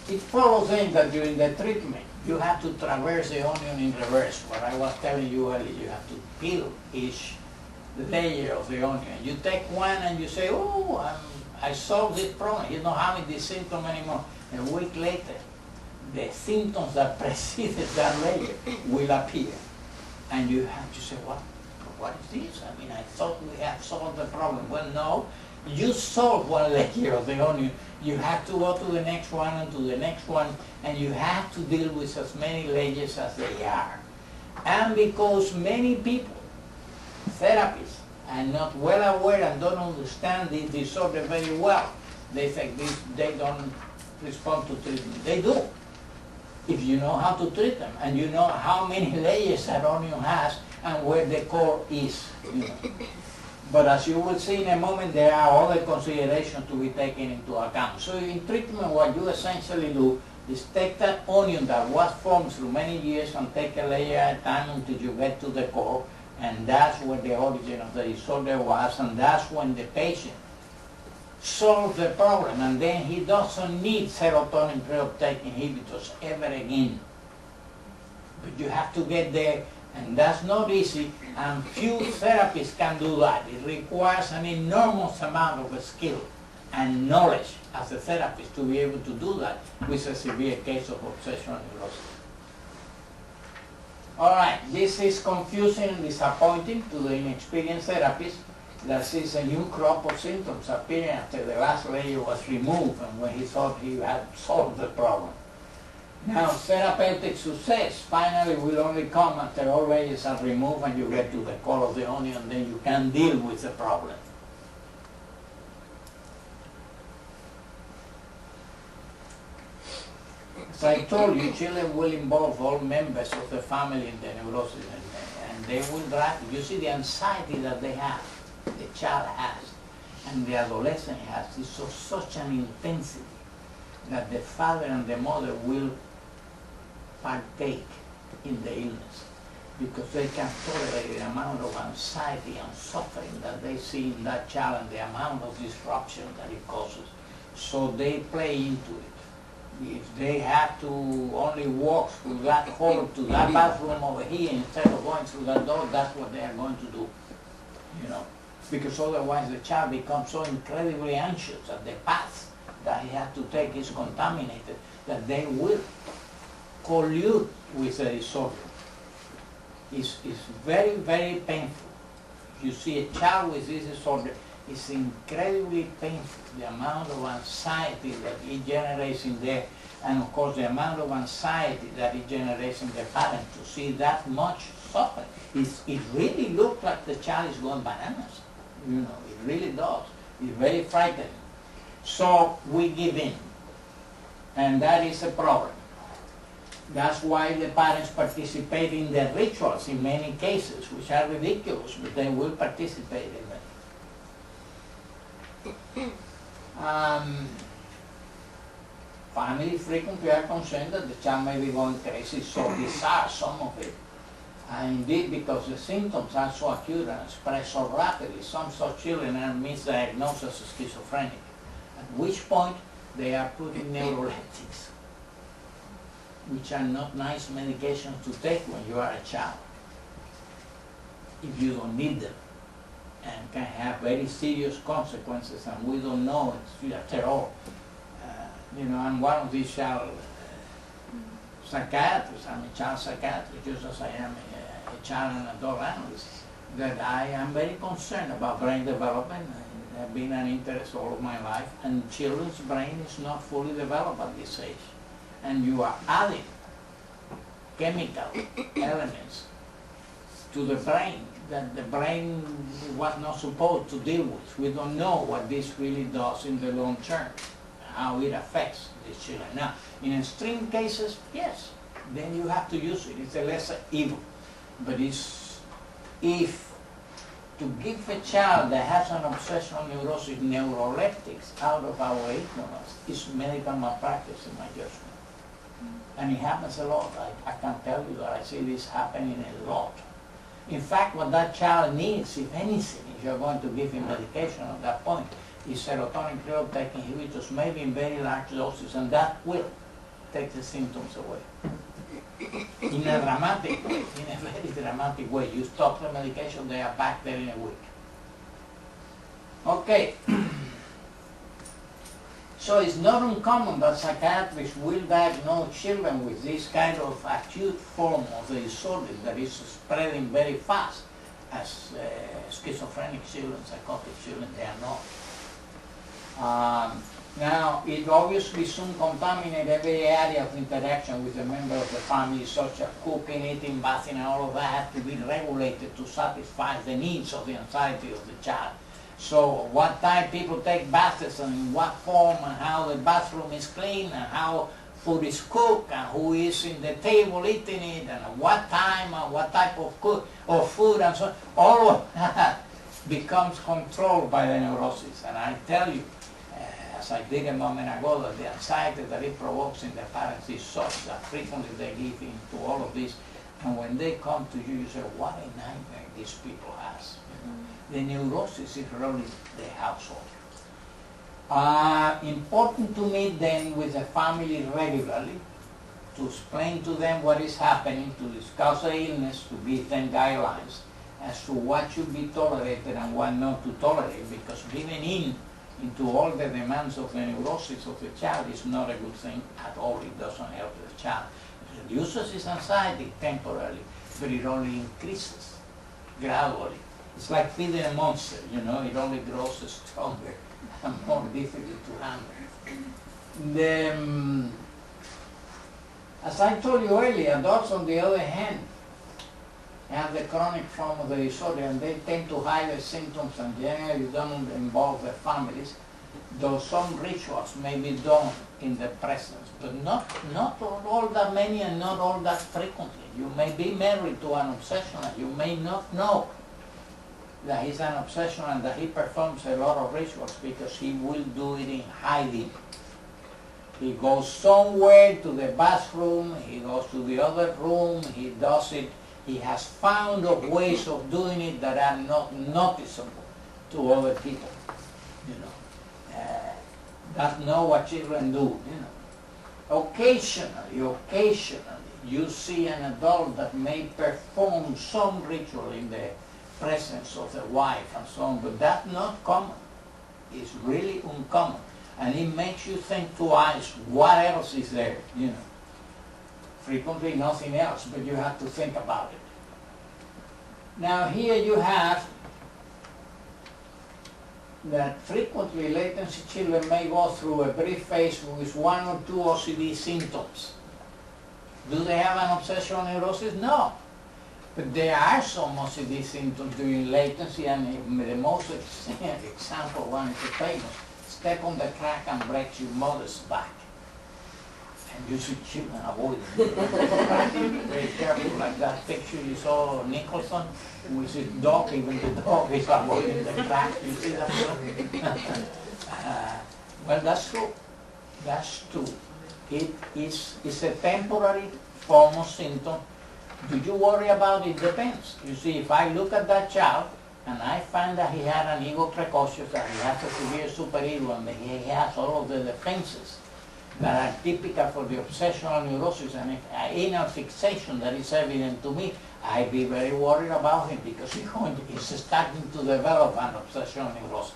It follows then that during the treatment, you have to traverse the onion in reverse. What I was telling you earlier, you have to peel each layer of the onion. You take one and you say, oh, I solved this problem. You're not having this symptom anymore. A week later, the symptoms that preceded that layer will appear. And you have to say, what is this? I mean, I thought we had solved the problem. Well, no. You solve one layer of the onion, you have to go to the next one and to the next one, and you have to deal with as many layers as they are. And because many people, therapists, are not well aware and don't understand this disorder very well, they think they don't respond to treatment. They do. if you know how to treat them, and you know how many layers that onion has and where the core is, you know. But as you will see in a moment, there are other considerations to be taken into account. So in treatment, what you essentially do is take that onion that was formed through many years and take a layer at a time until you get to the core, and that's where the origin of the disorder was, and that's when the patient solves the problem, and then he doesn't need serotonin reuptake inhibitors ever again. But you have to get there, and that's not easy, and few therapists can do that. It requires an enormous amount of skill and knowledge as a therapist to be able to do that with a severe case of obsessional neurosis. All right, this is confusing and disappointing to the inexperienced therapist that sees a new crop of symptoms appearing after the last layer was removed and when he thought he had solved the problem. Now, therapeutic success finally will only come after all layers are removed and you get to the core of the onion, then you can deal with the problem. As I told you, children will involve all members of the family in the neurosis, and they will drive. You see, the anxiety that they have, the child has, and the adolescent has, is of such an intensity that the father and the mother will partake in the illness because they can tolerate the amount of anxiety and suffering that they see in that child and the amount of disruption that it causes. So they play into it. If they have to only walk through that hall to that bathroom over here instead of going through that door, that's what they are going to do, you know, because otherwise the child becomes so incredibly anxious that the path that he has to take is contaminated, that they will collude with the disorder. It's very, very painful. If you see a child with this disorder, it's incredibly painful, the amount of anxiety that it generates in there, and of course the amount of anxiety that it generates in the parent to see that much suffering. It really looks like the child is going bananas, you know, it really does. It's very frightening. So we give in, and that is a problem. That's why the parents participate in the rituals in many cases, which are ridiculous, but they will participate in them. Families frequently are concerned that the child may be going crazy, so these are some of it. Indeed, because the symptoms are so acute and spread so rapidly, some such children are misdiagnosed as schizophrenic, at which point they are put in neuroleptics, which are not nice medications to take when you are a child, if you don't need them, and can have very serious consequences, and we don't know it after all. You know, I'm one of these child psychiatrists. I'm a child psychiatrist, just as I am a child and adult analyst, that I am very concerned about brain development. I have been an interest all of my life, and children's brain is not fully developed at this age. And you are adding chemical elements to the brain that the brain was not supposed to deal with. We don't know what this really does in the long term, how it affects the children. Now, in extreme cases, yes, then you have to use it. It's a lesser evil. But if to give a child that has an obsessional neurosis neuroleptics out of our ignorance is medical malpractice in my judgment. And it happens a lot. I can tell you that I see this happening a lot. In fact, what that child needs, if anything, if you're going to give him medication at that point, is serotonin reuptake inhibitors, maybe in very large doses, and that will take the symptoms away. In a dramatic way, in a very dramatic way. You stop the medication, they are back there in a week. Okay. So it's not uncommon that psychiatrists will diagnose children with this kind of acute form of the disorder that is spreading very fast, as schizophrenic children, psychotic children, they are not. Now, it obviously soon contaminates every area of interaction with a member of the family, such as cooking, eating, bathing, and all of that has to be regulated to satisfy the needs of the anxiety of the child. So what time people take baths and in what form and how the bathroom is clean and how food is cooked and who is in the table eating it and at what time and what type of food and so on. All of that becomes controlled by the neurosis. And I tell you, as I did a moment ago, that the anxiety that it provokes in the parents is such that frequently they give in to all of this. And when they come to you, you say, what a nightmare these people has. The neurosis is running the household. Important to meet them with the family regularly, to explain to them what is happening, to discuss the illness, to give them guidelines as to what should be tolerated and what not to tolerate, because giving into all the demands of the neurosis of the child is not a good thing at all. It doesn't help the child. It reduces his anxiety temporarily, but it only increases gradually. It's like feeding a monster, you know, it only grows stronger and more difficult to handle. As I told you earlier, adults on the other hand have the chronic form of the disorder and they tend to hide the symptoms and generally don't involve their families, though some rituals may be done in their presence, but not all that many and not all that frequently. You may be married to an obsessional, you may not know that he's an obsessional and that he performs a lot of rituals because he will do it in hiding. He goes somewhere to the bathroom, he goes to the other room, he does it. He has found ways of doing it that are not noticeable to other people, you know. That's not what children do, you know. Occasionally, you see an adult that may perform some ritual in the presence of the wife and so on, but that's not common. It's really uncommon. And it makes you think twice, what else is there, you know. Frequently nothing else, but you have to think about it. Now here you have that frequently latency children may go through a brief phase with 1 or 2 OCD symptoms. Do they have an obsessional neurosis? No. But there are some OCD symptoms during latency, and the most example one is famous. Step on the crack and break your mother's back. And you see children avoiding it. Very careful, like that picture you saw Nicholson with his dog, even the dog is avoiding the crack. You see that? Well, that's true. That's true. It's a temporary form of symptom. Do you worry about it? Depends. You see, if I look at that child and I find that he had an ego precocious, that he has a severe superego, and that he has all of the defenses that are typical for the obsessional neurosis and anal fixation that is evident to me, I'd be very worried about him because he's starting to develop an obsessional neurosis.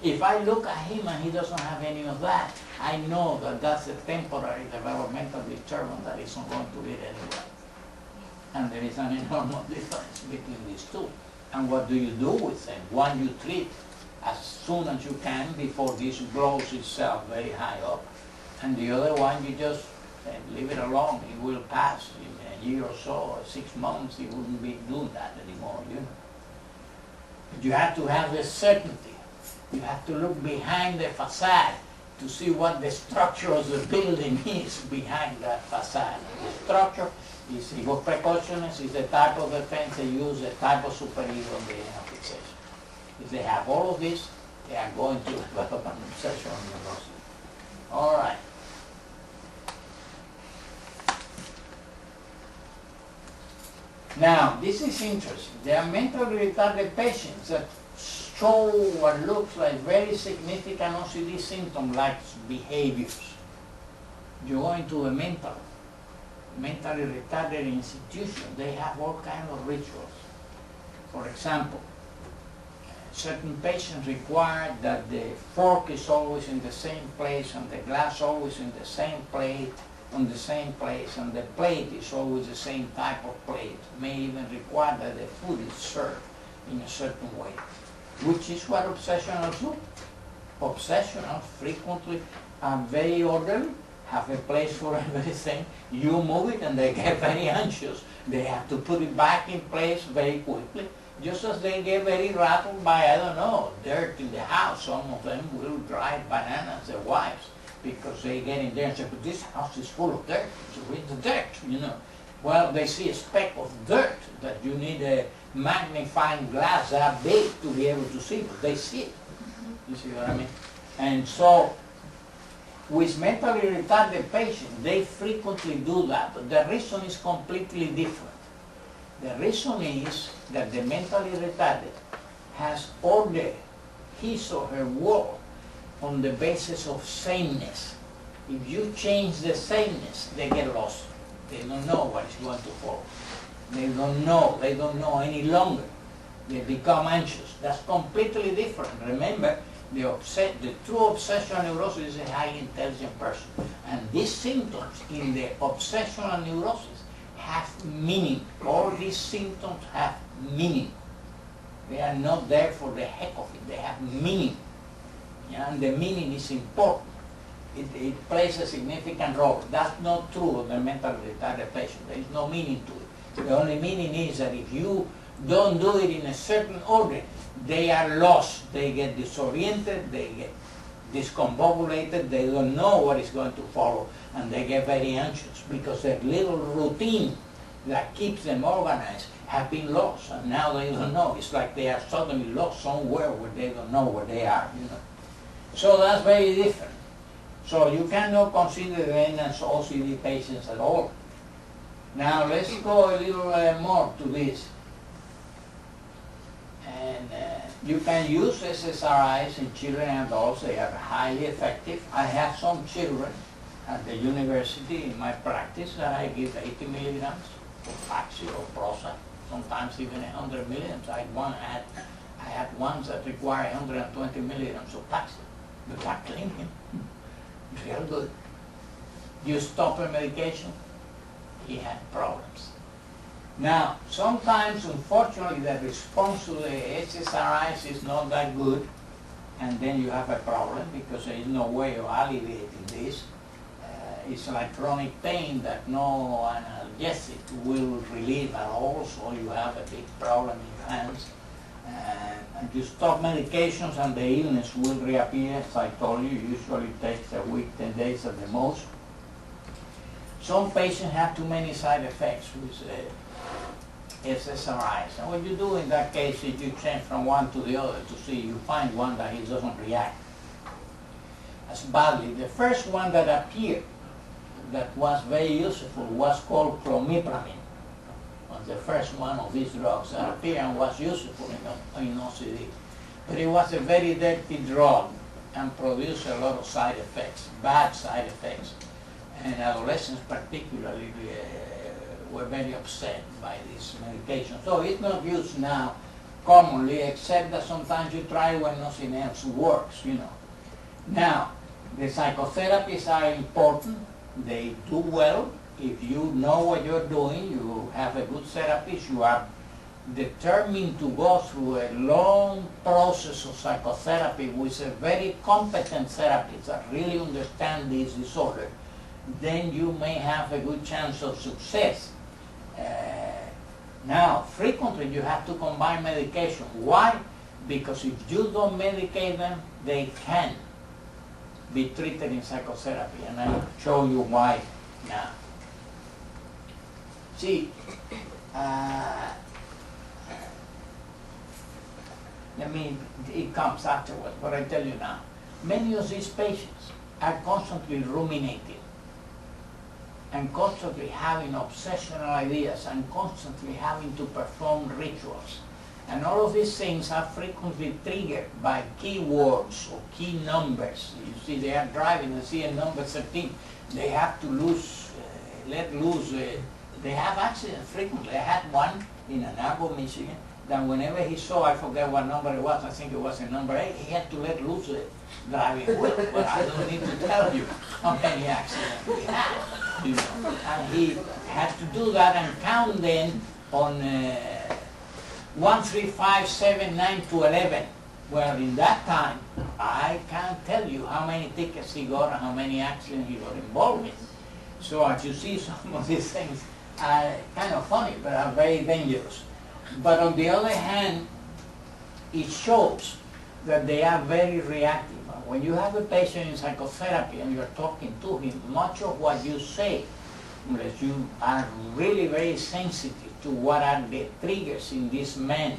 If I look at him and he doesn't have any of that, I know that that's a temporary developmental disturbance that isn't going to lead anywhere. And there is an enormous difference between these two. And what do you do with them? One you treat as soon as you can before this blows itself very high up. And the other one you just leave it alone. It will pass in a year or so, or 6 months, it wouldn't be doing that anymore, you know. But you have to have the certainty. You have to look behind the facade to see what the structure of the building is behind that facade. The structure is ego precautions, is the type of defense they use, the type of superego they have fixation. If they have all of this, they are going to develop an obsessional neurosis. All right. Now, this is interesting. There are mentally retarded patients that show what looks like very significant OCD symptoms like behaviors. You go into a mentally retarded institution, they have all kinds of rituals. For example, certain patients require that the fork is always in the same place and the glass always in the same plate, on the same place, and the plate is always the same type of plate. May even require that the food is served in a certain way, which is what obsessionals do. Obsessionals frequently are very orderly, have a place for everything. You move it and they get very anxious. They have to put it back in place very quickly. Just as they get very rattled by, I don't know, dirt in the house. Some of them will drive bananas, their wives. because they get in there and say, but this house is full of dirt. So where's the dirt, you know? Well, they see a speck of dirt that you need a magnifying glass that big to be able to see, but they see it. You see what I mean? And so, with mentally retarded patients, they frequently do that, but the reason is completely different. The reason is that the mentally retarded has ordered his or her world on the basis of sameness. If you change the sameness, they get lost. They don't know what is going to follow. They don't know any longer. They become anxious. That's completely different. Remember, the true obsessional neurosis is a highly intelligent person. And these symptoms in the obsessional neurosis have meaning. All these symptoms have meaning. They are not there for the heck of it. They have meaning. Yeah? And the meaning is important. It plays a significant role. That's not true of the mentally retarded patient. There is no meaning to it. The only meaning is that if you don't do it in a certain order, they are lost. They get disoriented, they get discombobulated, they don't know what is going to follow, and they get very anxious because their little routine that keeps them organized have been lost, and now they don't know. It's like they are suddenly lost somewhere where they don't know where they are, you know. So that's very different. So you cannot consider them as OCD patients at all. Now let's go a little more to this. And you can use SSRIs in children and adults. They are highly effective. I have some children at the university in my practice that I give 80 milligrams of Paxil or Prozac, sometimes even 100 milligrams. I had ones that require 120 milligrams of Paxil, but I clean him. It's real good. You stop a medication, he had problems. Now, sometimes, unfortunately, the response to the SSRIs is not that good, and then you have a problem because there is no way of alleviating this. It's like chronic pain that no analgesic will relieve at all, so you have a big problem in your hands. And you stop medications and the illness will reappear. As I told you, usually takes a week, 10 days at the most. Some patients have too many side effects with SSRIs. And what you do in that case is you change from one to the other to see you find one that he doesn't react as badly. The first one that appeared that was very useful was called clomipramine. Was the first one of these drugs that appeared and was useful in OCD. But it was a very dirty drug and produced a lot of side effects, bad side effects. And adolescents particularly were very upset by this medication. So it's not used now commonly, except that sometimes you try when nothing else works, you know. Now, the psychotherapies are important. They do well. If you know what you're doing, you have a good therapist, you are determined to go through a long process of psychotherapy with a very competent therapist that really understands this disorder, then you may have a good chance of success. Now, frequently you have to combine medication. Why? Because if you don't medicate them, they can be treated in psychotherapy, and I'll show you why now. See, it comes afterwards, but I tell you now, many of these patients are constantly ruminating and constantly having obsessional ideas and constantly having to perform rituals. And all of these things are frequently triggered by keywords or key numbers. You see, they are driving and see a number 13. They have to let loose. They have accidents frequently. I had one in Ann Arbor, Michigan, that whenever he saw, I forget what number it was, I think it was a number 8, he had to let loose the driving wheel. But I don't need to tell you how many accidents we had. You know. And he had to do that and count then on 1, 3, 5, 7, 9 to 11. Well, in that time, I can't tell you how many tickets he got and how many accidents he got involved in. So as you see, some of these things are kind of funny, but are very dangerous. But on the other hand, it shows that they are very reactive. when you have a patient in psychotherapy and you're talking to him, much of what you say, unless you are really very sensitive to what are the triggers in this man,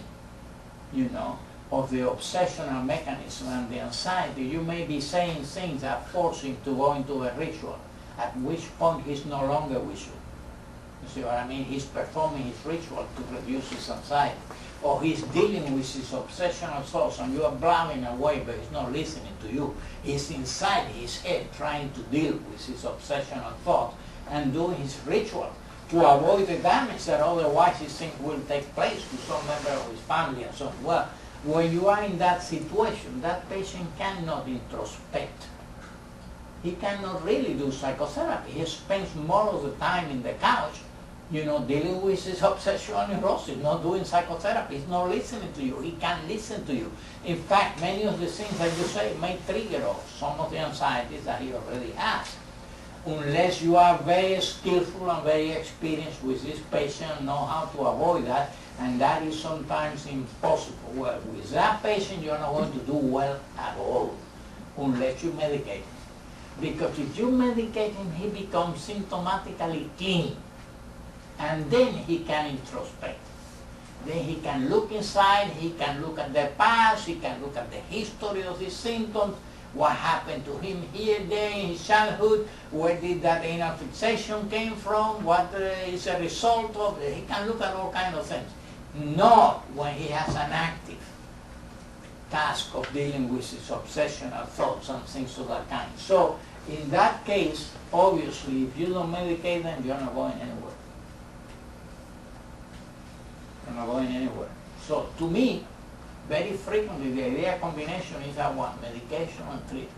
of the obsessional mechanism and the anxiety, you may be saying things that force him to go into a ritual, at which point he's no longer with you. You see what I mean? He's performing his ritual to reduce his anxiety. Or he's dealing with his obsessional thoughts and you are blabbing away but he's not listening to you. He's inside his head trying to deal with his obsessional thoughts and doing his ritual to avoid the damage that otherwise he thinks will take place to some member of his family and so on. Well, when you are in that situation, that patient cannot introspect. He cannot really do psychotherapy. He spends more of the time in the couch, dealing with his obsessional neurosis, not doing psychotherapy. He's not listening to you. He can't listen to you. In fact, many of the things that you say may trigger off some of the anxieties that he already has. Unless you are very skillful and very experienced with this patient, know how to avoid that, and that is sometimes impossible. Well, with that patient, you're not going to do well at all unless you medicate him. Because if you medicate him, he becomes symptomatically clean. And then he can introspect. Then he can look inside, he can look at the past, he can look at the history of his symptoms, what happened to him here, there in his childhood, where did that inner fixation came from, what is a result of it. He can look at all kinds of things. Not when he has an active task of dealing with his obsessional thoughts and things of that kind. So in that case, obviously, if you don't medicate them, you're not going anywhere. You're not going anywhere. So to me, very frequently the idea combination is that one, medication and treatment.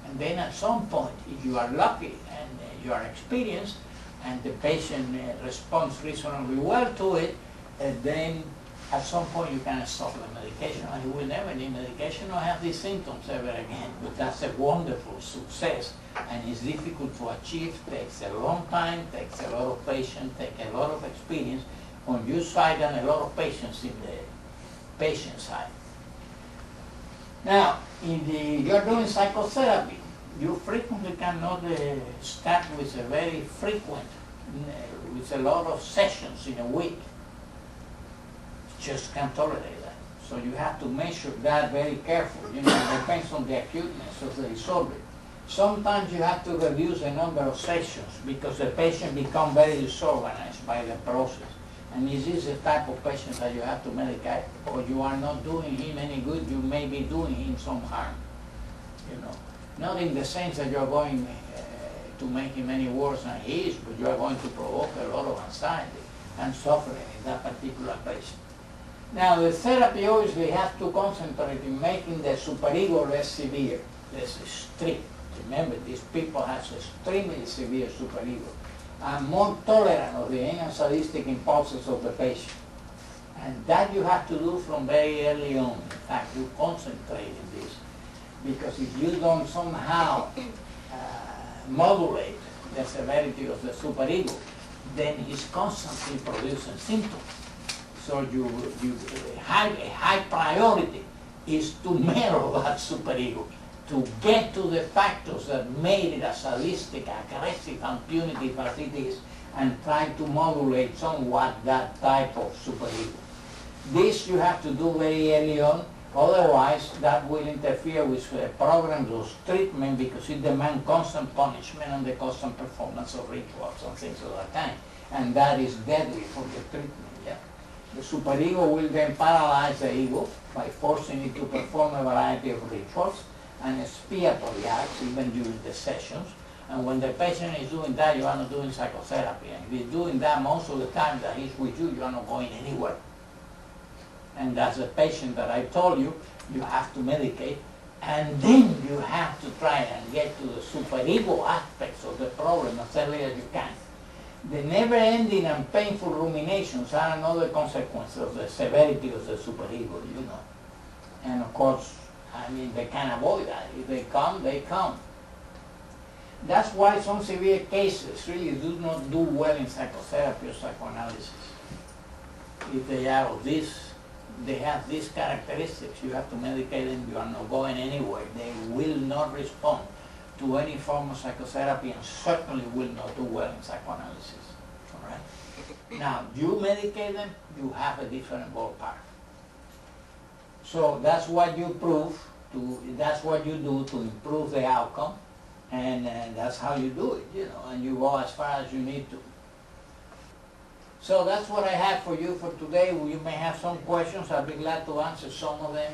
And then at some point, if you are lucky and you are experienced and the patient responds reasonably well to it, then at some point you can stop the medication and he will never need medication or have these symptoms ever again. But that's a wonderful success and it's difficult to achieve, takes a long time, takes a lot of patience, takes a lot of experience on your side and a lot of patience in the patient side. Now, you're doing psychotherapy, you frequently cannot start with a very frequent, with a lot of sessions in a week. Just can't tolerate that. So you have to measure that very carefully. It depends on the acuteness of the disorder. Sometimes you have to reduce the number of sessions because the patient becomes very disorganized by the process. And is this the type of patient that you have to medicate, or you are not doing him any good, you may be doing him some harm. Not in the sense that you're going to make him any worse than he is, but you are going to provoke a lot of anxiety and suffering in that particular patient. Now, the therapy obviously has to concentrate in making the superego less severe, less strict. Remember, these people have extremely severe superego and more tolerant of the inner sadistic impulses of the patient. And that you have to do from very early on. In fact, you concentrate in this. Because if you don't somehow modulate the severity of the superego, then he's constantly producing symptoms. So a high priority is to mellow that superego, to get to the factors that made it as sadistic, aggressive, and punitive as it is, and try to modulate somewhat that type of superego. This you have to do very early on, otherwise that will interfere with programs of treatment because it demands constant punishment and the constant performance of rituals and things of that kind. And that is deadly for the treatment. The superego will then paralyze the ego by forcing it to perform a variety of rituals and expiatory acts even during the sessions. And when the patient is doing that, you are not doing psychotherapy. And if he's doing that most of the time that he's with you, you are not going anywhere. And as a patient that I told you, you have to medicate, and then you have to try and get to the superego aspects of the problem as early as you can. The never-ending and painful ruminations are another consequence of the severity of the superego, And of course, they can't avoid that. If they come, they come. That's why some severe cases really do not do well in psychotherapy or psychoanalysis. If they are of this they have these characteristics. You have to medicate them, you are not going anywhere. They will not respond to any form of psychotherapy and certainly will not do well in psychoanalysis. All right? Now, you medicate them, you have a different ballpark. So that's what you prove, that's what you do to improve the outcome, and that's how you do it, and you go as far as you need to. So that's what I have for you for today. You may have some questions. I'll be glad to answer some of them.